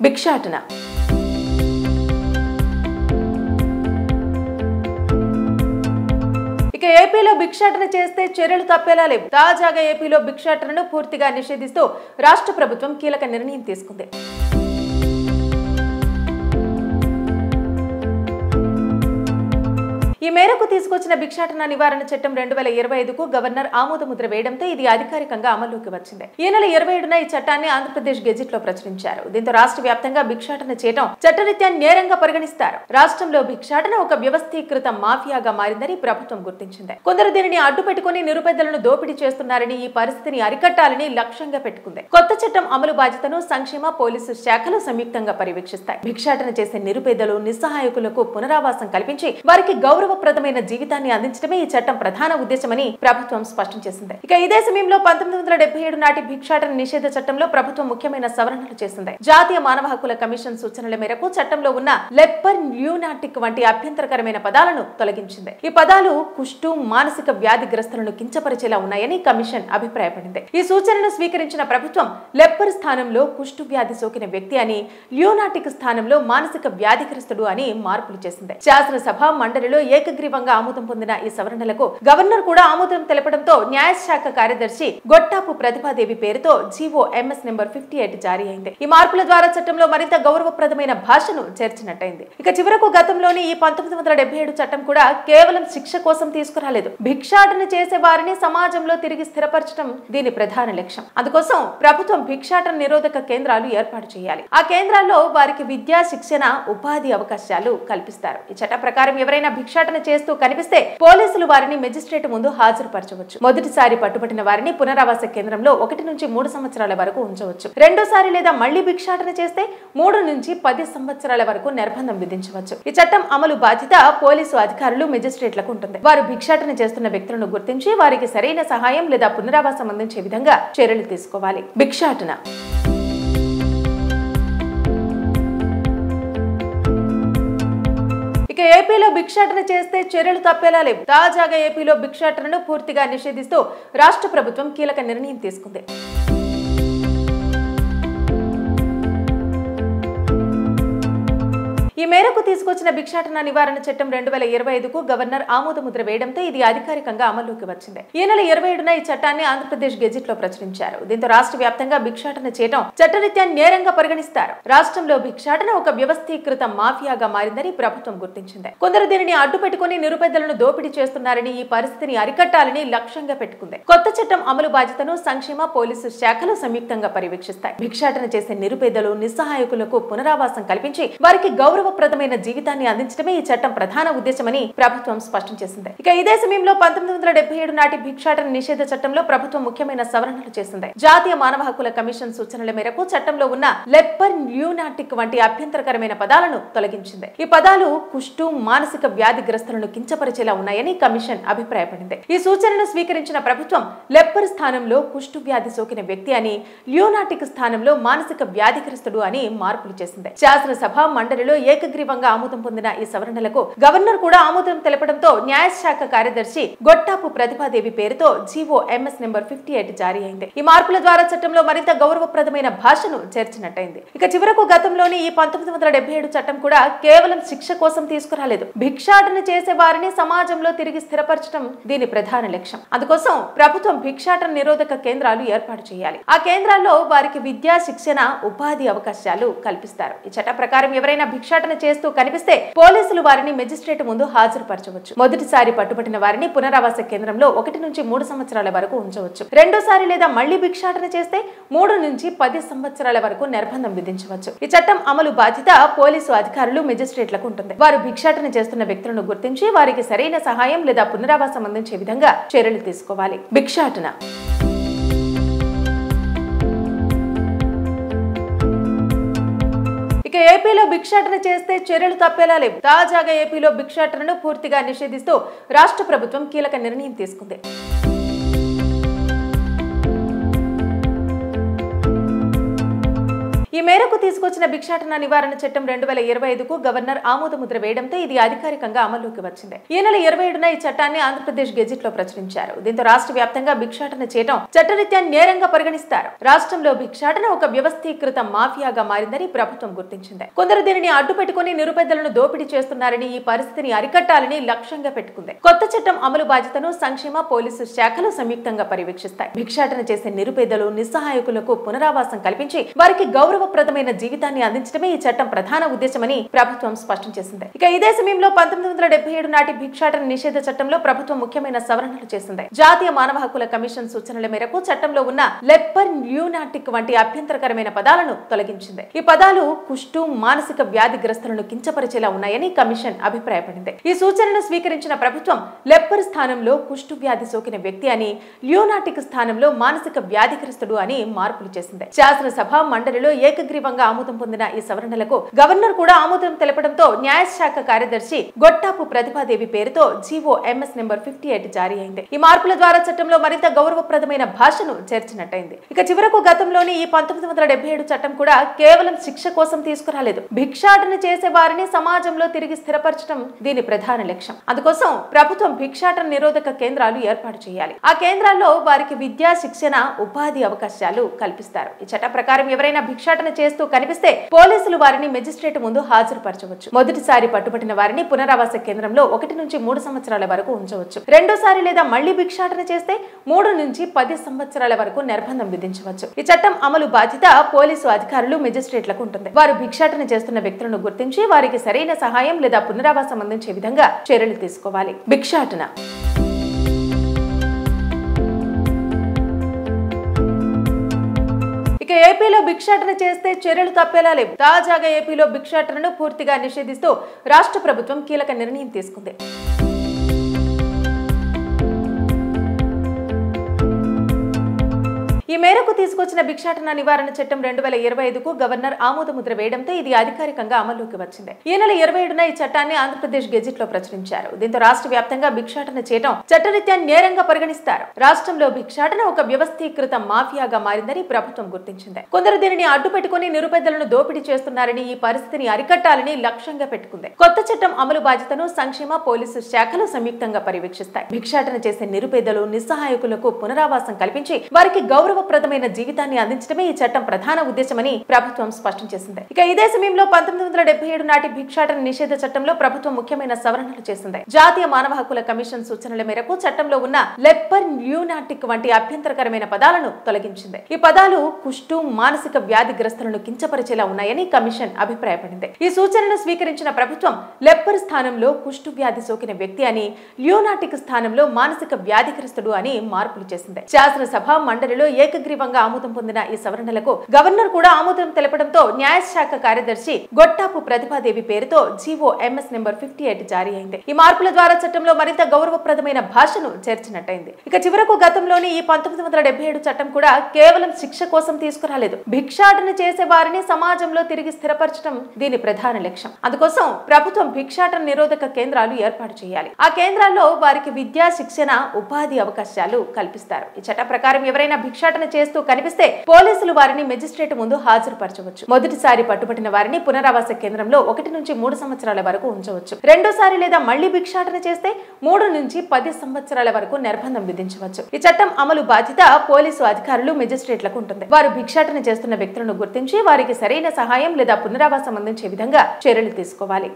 భిక్షాటన ఇక ఏపీలో భిక్షాటన చేస్తే చర్యలు తప్పేలా లేవు. తాజాగా ఏపీలో భిక్షాటనను పూర్తిగా నిషేధిస్తూ రాష్ట్ర ప్రభుత్వం కీలక నిర్ణయం తీసుకుంది. ఈ మేరకు తీసుకొచ్చిన భిక్షాటన నివారణ చట్టం 2025కు గవర్నర్ ఆమోదముద్ర వేయడంతో ఇది అధికారికంగా అమల్లోకి వచ్చింది. ఈ నెల 27న ఈ చట్టాన్ని ఆంధ్రప్రదేశ్ గెజిట్ లో ప్రచురించారు. దీంతో రాష్ట్ర వ్యాప్తంగా భిక్షాటన చేయడం చట్టరీత్యా నేరంగా పరిగణిస్తారు. రాష్ట్రంలో భిక్షాటన ఒక వ్యవస్థీకృత మాఫియాగా మారిందని ప్రభుత్వం గుర్తించింది. కొందరు దీనిని అడ్డుపెట్టుకుని నిరుపేదలను దోపిడీ చేస్తున్నారని, ఈ పరిస్థితిని అరికట్టాలని లక్ష్యంగా పెట్టుకుంది. కొత్త చట్టం అమలు బాధ్యతను సంక్షేమ పోలీసు శాఖలు సంయుక్తంగా పర్యవేక్షిస్తాయి. భిక్షాటన చేసే నిరుపేదలు, నిస్సహాయకులకు పునరావాసం కల్పించి వారికి గౌరవప్రదమైన జీవితాన్ని అందించడమే ఈ చట్టం ప్రధాన ఉద్దేశమని ప్రభుత్వం స్పష్టం చేసింది. ఇక ఇదే సమయంలో 1977 నాటి భిక్షాటన నిషేధ చట్టంలో ప్రభుత్వం ముఖ్యమైన సవరణలు చేసింది. జాతీయ మానవ హక్కుల కమిషన్ సూచనల మేరకు చట్టంలో ఉన్న లెప్పర్, ల్యూనాటిక్ వంటి అభ్యంతరకరమైన పదాలను తొలగించింది. ఈ పదాలు కుష్టు, మానసిక వ్యాధిగ్రస్తులను కించపరిచేలా ఉన్నాయని కమిషన్ అభిప్రాయపడింది. ఈ సూచనను స్వీకరించిన ప్రభుత్వం లెప్పర్ స్థానంలో కుష్టు వ్యాధి సోకిన వ్యక్తి అని, ల్యూనాటిక్ స్థానంలో మానసిక వ్యాధిగ్రస్తుడు అని మార్పులు చేసింది. శాసనసభ మండలిలో ఏకగ్రీవంగా ఆమోదం పొందిన ఈ సవరణలకు గవర్నర్ కూడా ఆమోదం తెలపడంతో న్యాయశాఖ కార్యదర్శి గొట్టాపు ప్రతిభాదేవి పేరుతో జీవో MS నంబర్ 58 జారీ అయింది. ఈ మార్పుల ద్వారా చట్టంలో మరింత గౌరవప్రదమైన భాషను చేర్చినట్టయింది. ఇక చివరకు గతంలోని ఈ 1977 చట్టం కూడా కేవలం శిక్ష కోసం తీసుకురాలేదు. భిక్షాటన చేసే వారిని సమాజంలో తిరిగి స్థిరపరచడం దీని ప్రధాన లక్ష్యం. అందుకోసం ప్రభుత్వం భిక్షాటన నిరోధక కేంద్రాలు ఏర్పాటు చేయాలి. ఆ కేంద్రాల్లో వారికి విద్యా, శిక్షణ, ఉపాధి అవకాశాలు కల్పిస్తారు. ఈ చట్ట ప్రకారం ఎవరైనా భిక్షాటన చేస్తూ కనిపిస్తే పోలీసులు వారిని మెజిస్ట్రేట్ ముందు హాజరుపరచవచ్చు. మొదటిసారి పట్టుబట్టిన వారిని పునరావాస కేంద్రంలో 1 నుంచి 3 సంవత్సరాల వరకు ఉంచవచ్చు. రెండోసారి లేదా మళ్లీ భిక్షాటన చేస్తే 3 నుంచి 10 సంవత్సరాల వరకు నిర్బంధం విధించవచ్చు. ఈ చట్టం అమలు బాధ్యత పోలీసు అధికారులు, మెజిస్ట్రేట్లకు ఉంటుంది. వారు భిక్షాటన చేస్తున్న వ్యక్తులను గుర్తించి వారికి సరైన సహాయం లేదా పునరావాసం అందించే విధంగా చర్యలు తీసుకోవాలి. భిక్షాటన ఇక ఏపీలో భిక్షాటన చేస్తే చర్యలు తప్పేలా లేవు. తాజాగా ఏపీలో భిక్షాటనను పూర్తిగా నిషేధిస్తూ రాష్ట్ర ప్రభుత్వం కీలక నిర్ణయం తీసుకుంది. ఈ మేరకు తీసుకొచ్చిన భిక్షాటన నివారణ చట్టం 2025కు గవర్నర్ ఆమోదముద్ర వేయడంతో ఇది అధికారికంగా అమల్లోకి వచ్చింది. ఈ నెల 27న ఈ చట్టాన్ని ఆంధ్రప్రదేశ్ గెజిట్ లో ప్రచురించారు. దీంతో రాష్ట్ర వ్యాప్తంగా భిక్షాటన చేయడం చట్టరీత్యా నేరంగా పరిగణిస్తారు. రాష్ట్రంలో భిక్షాటన ఒక వ్యవస్థీకృత మాఫియాగా మారిందని ప్రభుత్వం గుర్తించింది. కొందరు దీనిని అడ్డుపెట్టుకుని నిరుపేదలను దోపిడీ చేస్తున్నారని, ఈ పరిస్థితిని అరికట్టాలని లక్ష్యంగా పెట్టుకుంది. కొత్త చట్టం అమలు బాధ్యతను సంక్షేమ పోలీసు శాఖలు సంయుక్తంగా పర్యవేక్షిస్తాయి. భిక్షాటన చేసే నిరుపేదలు, నిస్సహాయకులకు పునరావాసం కల్పించి వారికి గౌరవప్రదమైన జీవితాన్ని అందించడమే ఈ చట్టం ప్రధాన ఉద్దేశమని ప్రభుత్వం స్పష్టం చేసింది. ఇక ఇదే సమయంలో 1977 నాటి భిక్షాటన నిషేధ చట్టంలో ప్రభుత్వం ముఖ్యమైన సవరణలు చేసింది. జాతీయ మానవ హక్కుల కమిషన్ సూచనల మేరకు చట్టంలో ఉన్న లెప్పర్, ల్యూనాటిక్ వంటి అభ్యంతరకరమైన పదాలను తొలగించింది. ఈ పదాలు కుష్టు, మానసిక వ్యాధిగ్రస్తులను కించపరిచేలా ఉన్నాయని కమిషన్ అభిప్రాయపడింది. ఈ సూచనను స్వీకరించిన ప్రభుత్వం లెప్పర్ స్థానంలో కుష్టు వ్యాధి సోకిన వ్యక్తి అని, ల్యూనాటిక్ స్థానంలో మానసిక వ్యాధిగ్రస్తుడు అని మార్పులు చేసింది. శాసనసభ మండలిలో ఏకగ్రీవంగా ఆమోదం పొందిన ఈ సవరణలకు గవర్నర్ కూడా ఆమోదం తెలపడంతో న్యాయశాఖ కార్యదర్శి గొట్టాపు ప్రతిభాదేవి పేరుతో జీవో MS నంబర్ 58 జారీ అయింది. ఈ మార్పుల ద్వారా చట్టంలో మరింత గౌరవప్రదమైన భాషను చేర్చినట్టయింది. ఇక చివరకు గతంలోని ఈ 1977 చట్టం కూడా కేవలం శిక్ష కోసం తీసుకురాలేదు. భిక్షాటన చేసే వారిని సమాజంలో తిరిగి స్థిరపరచడం దీని ప్రధాన లక్ష్యం. అందుకోసం ప్రభుత్వం భిక్షాటన నిరోధక కేంద్రాలు ఏర్పాటు చేయాలి. ఆ కేంద్రాల్లో వారికి విద్యా, శిక్షణ, ఉపాధి అవకాశాలు కల్పిస్తారు. ఈ చట్ట ప్రకారం ఎవరైనా భిక్షాటన చేస్తూ కనిపిస్తే పోలీసులు వారిని మెజిస్ట్రేట్ ముందు హాజరుపరచవచ్చు. మొదటిసారి పట్టుబట్టిన వారిని పునరావాస కేంద్రంలో 1 నుంచి 3 సంవత్సరాల వరకు ఉంచవచ్చు. రెండోసారి లేదా మళ్లీ భిక్షాటన చేస్తే 3 నుంచి 10 సంవత్సరాల వరకు నిర్బంధం విధించవచ్చు. ఈ చట్టం అమలు బాధ్యత పోలీసు అధికారులు, మెజిస్ట్రేట్లకు ఉంటుంది. వారు భిక్షాటన చేస్తున్న వ్యక్తులను గుర్తించి వారికి సరైన సహాయం లేదా పునరావాసం అందించే విధంగా చర్యలు తీసుకోవాలి. భిక్షాటన ఇక ఏపీలో భిక్షాటన చేస్తే చర్యలు తప్పేలా లేవు. తాజాగా ఏపీలో భిక్షాటనను పూర్తిగా నిషేధిస్తూ రాష్ట్ర ప్రభుత్వం కీలక నిర్ణయం తీసుకుంది. ఈ మేరకు తీసుకొచ్చిన భిక్షాటన నివారణ చట్టం 2025కు గవర్నర్ ఆమోదముద్ర వేయడంతో ఇది అధికారికంగా అమల్లోకి వచ్చింది. ఈ నెల 27న ఈ చట్టాన్ని ఆంధ్రప్రదేశ్ గెజిట్ లో ప్రచురించారు. దీంతో రాష్ట్ర వ్యాప్తంగా భిక్షాటన చేయడం చట్టరీత్యా నేరంగా పరిగణిస్తారు. రాష్ట్రంలో భిక్షాటన ఒక వ్యవస్థీకృత మాఫియాగా మారిందని ప్రభుత్వం గుర్తించింది. కొందరు దీనిని అడ్డుపెట్టుకుని నిరుపేదలను దోపిడీ చేస్తున్నారని, ఈ పరిస్థితిని అరికట్టాలని లక్ష్యంగా పెట్టుకుంది. కొత్త చట్టం అమలు బాధ్యతను సంక్షేమ, పోలీసు శాఖలు సంయుక్తంగా పర్యవేక్షిస్తాయి. భిక్షాటన చేసే నిరుపేదలు, నిస్సహాయకులకు పునరావాసం కల్పించి వారికి గౌరవప్రదమైన జీవితాన్ని అందించడమే ఈ చట్టం ప్రధాన ఉద్దేశమని ప్రభుత్వం స్పష్టం చేసింది. ఇక ఇదే సమయంలో 1977 నాటి భిక్షాటన నిషేధ చట్టంలో ప్రభుత్వం ముఖ్యమైన సవరణలు చేసింది. జాతీయ మానవ హక్కుల కమిషన్ సూచనల మేరకు చట్టంలో ఉన్న లెప్పర్, ల్యూనాటిక్ వంటి అభ్యంతరకరమైన పదాలను తొలగించింది. ఈ పదాలు కుష్టు, మానసిక వ్యాధిగ్రస్తులను కించపరిచేలా ఉన్నాయని కమిషన్ అభిప్రాయపడింది. ఈ సూచనను స్వీకరించిన ప్రభుత్వం లెప్పర్ స్థానంలో కుష్టు వ్యాధి సోకిన వ్యక్తి అని, ల్యూనాటిక్ స్థానంలో మానసిక వ్యాధిగ్రస్తుడు అని మార్పులు చేసింది. శాసనసభ మండలిలో ఏకగ్రీవంగా ఆమోదం పొందిన ఈ సవరణలకు గవర్నర్ కూడా ఆమోదం తెలపడంతో న్యాయశాఖ కార్యదర్శి గొట్టాపు ప్రతిభాదేవి పేరుతో జీవో ఎంఎస్ నెంబర్ 58 జారీ అయింది. ఈ మార్పుల ద్వారా చట్టంలో మరింత గౌరవప్రదమైన భాషను చేర్చినట్టయింది. ఇక చివరకు గతంలోని ఈ 1977 చట్టం కూడా కేవలం శిక్ష కోసం తీసుకురాలేదు. భిక్షాటన చేసే వారిని సమాజంలో తిరిగి స్థిరపరచడం దీని ప్రధాన లక్ష్యం. అందుకోసం ప్రభుత్వం భిక్షాటన నిరోధక కేంద్రాలు ఏర్పాటు చేయాలి. ఆ కేంద్రాల్లో వారికి విద్యా, శిక్షణ, ఉపాధి అవకాశాలు కల్పిస్తారు. ఈ చట్ట ప్రకారం ఎవరైనా భిక్షాటన చేస్తూ కనిపిస్తే పోలీసులు వారిని మెజిస్ట్రేట్ ముందు హాజరుపరచవచ్చు. మొదటిసారి పట్టుబట్టిన వారిని పునరావాస కేంద్రంలో 1 నుంచి 3 సంవత్సరాల వరకు ఉంచవచ్చు. రెండోసారి లేదా మళ్లీ భిక్షాటన చేస్తే 3 నుంచి 10 సంవత్సరాల వరకు నిర్బంధం విధించవచ్చు. ఈ చట్టం అమలు బాధ్యత పోలీసు అధికారులు, మెజిస్ట్రేట్లకు ఉంటుంది. వారు భిక్షాటన చేస్తున్న వ్యక్తులను గుర్తించి వారికి సరైన సహాయం లేదా పునరావాసం అందించే విధంగా చర్యలు తీసుకోవాలి. భిక్షాటన ఇక ఏపీలో భిక్షాటన చేస్తే చర్యలు తప్పేలా లేవు. తాజాగా ఏపీలో భిక్షాటనను పూర్తిగా నిషేధిస్తూ రాష్ట్ర ప్రభుత్వం కీలక నిర్ణయం తీసుకుంది. ఈ మేరకు తీసుకొచ్చిన భిక్షాటన నివారణ చట్టం 2025కు గవర్నర్ ఆమోదముద్ర వేయడంతో ఇది అధికారికంగా అమల్లోకి వచ్చింది. ఈ నెల 27న ఈ చట్టాన్ని ఆంధ్రప్రదేశ్ గెజిట్ లో ప్రచురించారు. దీంతో రాష్ట్ర వ్యాప్తంగా భిక్షాటన చేయడం చట్టరీత్యా నేరంగా పరిగణిస్తారు. రాష్ట్రంలో భిక్షాటన ఒక వ్యవస్థీకృత మాఫియాగా మారిందని ప్రభుత్వం గుర్తించింది. కొందరు దీనిని అడ్డుపెట్టుకుని నిరుపేదలను దోపిడీ చేస్తున్నారని, ఈ పరిస్థితిని అరికట్టాలని లక్ష్యంగా పెట్టుకుంది. కొత్త చట్టం అమలు బాధ్యతను సంక్షేమ, పోలీసు శాఖలు సంయుక్తంగా పర్యవేక్షిస్తాయి. భిక్షాటన చేసే నిరుపేదలు, నిస్సహాయకులకు పునరావాసం కల్పించి వారికి గౌరవప్రదమైన జీవితాన్ని అందించడమే ఈ చట్టం ప్రధాన ఉద్దేశమని ప్రభుత్వం స్పష్టం చేసింది. ఇక ఇదే సమయంలో 1977 నాటి భిక్షాటన నిషేధ చట్టంలో ప్రభుత్వం ముఖ్యమైన సవరణలు చేసింది. జాతీయ మానవ హక్కుల కమిషన్ సూచనల మేరకు చట్టంలో ఉన్న లెప్పర్, ల్యూనాటిక్ వంటి అభ్యంతరకరమైన పదాలను తొలగించింది. ఈ పదాలు కుష్టు, మానసిక వ్యాధిగ్రస్తులను కించపరిచేలా ఉన్నాయని కమిషన్ అభిప్రాయపడింది. ఈ సూచనను స్వీకరించిన ప్రభుత్వం లెప్పర్ స్థానంలో కుష్టు వ్యాధి సోకిన వ్యక్తి అని, ల్యూనాటిక్ స్థానంలో మానసిక వ్యాధిగ్రస్తుడు అని మార్పులు చేసింది. శాసనసభ మండలిలో ఏకగ్రీవంగా ఆమోదం పొందిన ఈ సవరణలకు గవర్నర్ కూడా ఆమోదం తెలపడంతో న్యాయశాఖ కార్యదర్శి గొట్టాపు ప్రతిభాదేవి పేరుతో జీవో ఎంఎస్ నెంబర్ 58 జారీ అయింది. ఈ మార్పుల ద్వారా చట్టంలో మరింత గౌరవప్రదమైన భాషను చేర్చినట్టయింది. ఇక చివరకు గతంలోని ఈ 1977 చట్టం కూడా కేవలం శిక్ష కోసం తీసుకురాలేదు. భిక్షాటన చేసే వారిని సమాజంలో తిరిగి స్థిరపరచడం దీని ప్రధాన లక్ష్యం. అందుకోసం ప్రభుత్వం భిక్షాటన నిరోధక కేంద్రాలు ఏర్పాటు చేయాలి. ఆ కేంద్రాల్లో వారికి విద్యా, శిక్షణ, ఉపాధి అవకాశాలు కల్పిస్తారు. ఈ చట్ట ప్రకారం ఎవరైనా భిక్షాటన చేస్తూ కనిపిస్తే పోలీసులు వారిని మెజిస్ట్రేట్ ముందు హాజరుపరచవచ్చు. మొదటిసారి పట్టుబట్టిన వారిని పునరావాస కేంద్రంలో 1 నుంచి 3 సంవత్సరాల వరకు ఉంచవచ్చు. రెండోసారి లేదా మళ్లీ భిక్షాటన చేస్తే 3 నుంచి 10 సంవత్సరాల వరకు నిర్బంధం విధించవచ్చు. ఈ చట్టం అమలు బాధ్యత పోలీసు అధికారులు, మెజిస్ట్రేట్లకు ఉంటుంది. వారు భిక్షాటన చేస్తున్న వ్యక్తులను గుర్తించి వారికి సరైన సహాయం లేదా పునరావాసం అందించే విధంగా చర్యలు తీసుకోవాలి.